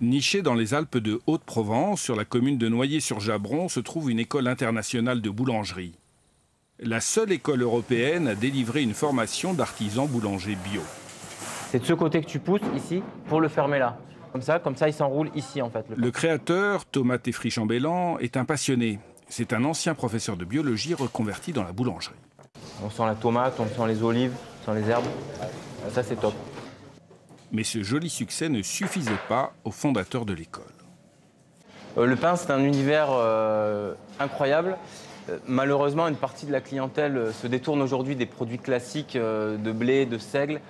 Nichée dans les Alpes de Haute-Provence, sur la commune de Noyers-sur-Jabron, se trouve une école internationale de boulangerie. La seule école européenne à délivrer une formation d'artisans boulangers bio. C'est de ce côté que tu pousses, ici, pour le fermer là. Comme ça, il s'enroule ici, en fait. Le créateur, Thomas Teffry-Chambellan, est un passionné. C'est un ancien professeur de biologie reconverti dans la boulangerie. On sent la tomate, on sent les olives, on sent les herbes. Ça, c'est top. Mais ce joli succès ne suffisait pas au fondateur de l'école. Le pain, c'est un univers incroyable. Malheureusement, une partie de la clientèle se détourne aujourd'hui des produits classiques de blé, de seigle,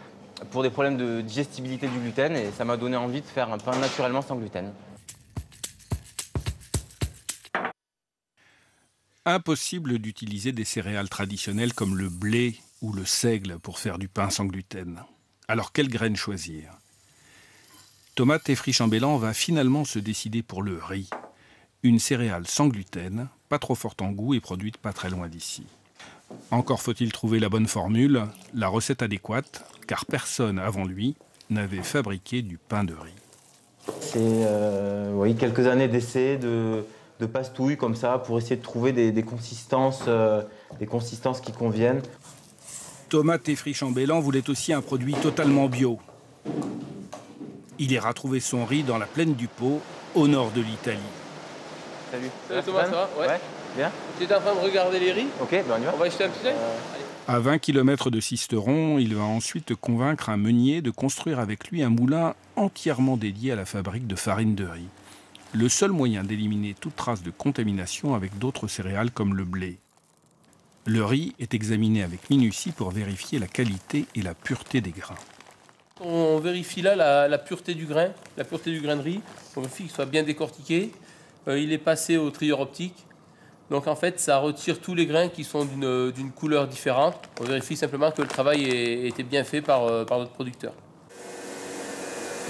pour des problèmes de digestibilité du gluten. Et ça m'a donné envie de faire un pain naturellement sans gluten. Impossible d'utiliser des céréales traditionnelles comme le blé ou le seigle pour faire du pain sans gluten. Alors, quelle graine choisir? Thomas Teffry-Chambellan va finalement se décider pour le riz, une céréale sans gluten, pas trop forte en goût et produite pas très loin d'ici. Encore faut-il trouver la bonne formule, la recette adéquate, car personne avant lui n'avait fabriqué du pain de riz. C'est quelques années d'essais, de pastouilles comme ça, pour essayer de trouver des consistances qui conviennent. Thomas Teffry-Chambellan voulait aussi un produit totalement bio. Il ira trouver son riz dans la plaine du Pô, au nord de l'Italie. Salut. Salut Thomas, ça va? Ouais. Bien. Tu es en train de regarder les riz? Ok, ben on y va. On va y jeter un petit œil? À 20 km de Sisteron, il va ensuite convaincre un meunier de construire avec lui un moulin entièrement dédié à la fabrique de farine de riz. Le seul moyen d'éliminer toute trace de contamination avec d'autres céréales comme le blé. Le riz est examiné avec minutie pour vérifier la qualité et la pureté des grains. On vérifie là la pureté du grain de riz. On vérifie qu'il soit bien décortiqué. Il est passé au trieur optique. Donc en fait, ça retire tous les grains qui sont d'une couleur différente. On vérifie simplement que le travail ait été bien fait par notre producteur.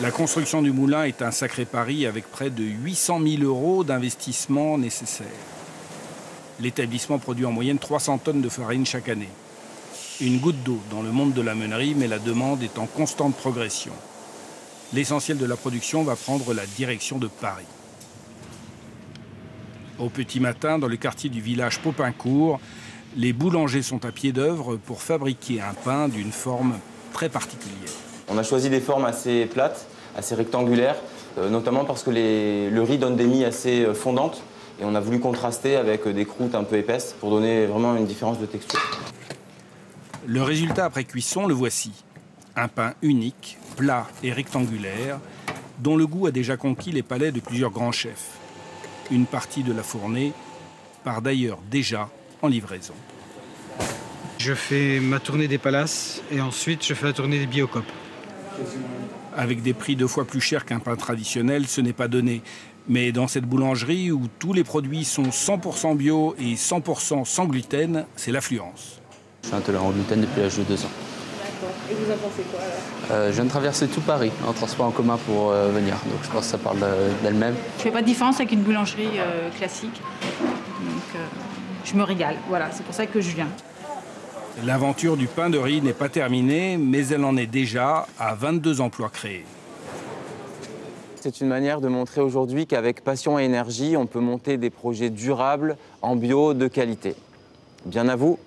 La construction du moulin est un sacré pari avec près de 800 000 € d'investissement nécessaire. L'établissement produit en moyenne 300 tonnes de farine chaque année. Une goutte d'eau dans le monde de la meunerie, mais la demande est en constante progression. L'essentiel de la production va prendre la direction de Paris. Au petit matin, dans le quartier du village Popincourt, les boulangers sont à pied d'œuvre pour fabriquer un pain d'une forme très particulière. On a choisi des formes assez plates, assez rectangulaires, notamment parce que le riz donne des mie assez fondantes. Et on a voulu contraster avec des croûtes un peu épaisses pour donner vraiment une différence de texture. Le résultat après cuisson, le voici. Un pain unique, plat et rectangulaire, dont le goût a déjà conquis les palais de plusieurs grands chefs. Une partie de la fournée part d'ailleurs déjà en livraison. Je fais ma tournée des palaces et ensuite je fais la tournée des Biocop. Avec des prix 2 fois plus chers qu'un pain traditionnel, ce n'est pas donné. Mais dans cette boulangerie où tous les produits sont 100% bio et 100% sans gluten, c'est l'affluence. Je suis intolérant au gluten depuis l'âge de 2 ans. D'accord. Et vous en pensez quoi alors? Je viens de traverser tout Paris en transport en commun pour venir, donc je pense que ça parle d'elle-même. Je fais pas de différence avec une boulangerie classique, donc je me régale. Voilà, c'est pour ça que je viens. L'aventure du pain de riz n'est pas terminée, mais elle en est déjà à 22 emplois créés. C'est une manière de montrer aujourd'hui qu'avec passion et énergie, on peut monter des projets durables en bio de qualité. Bien à vous.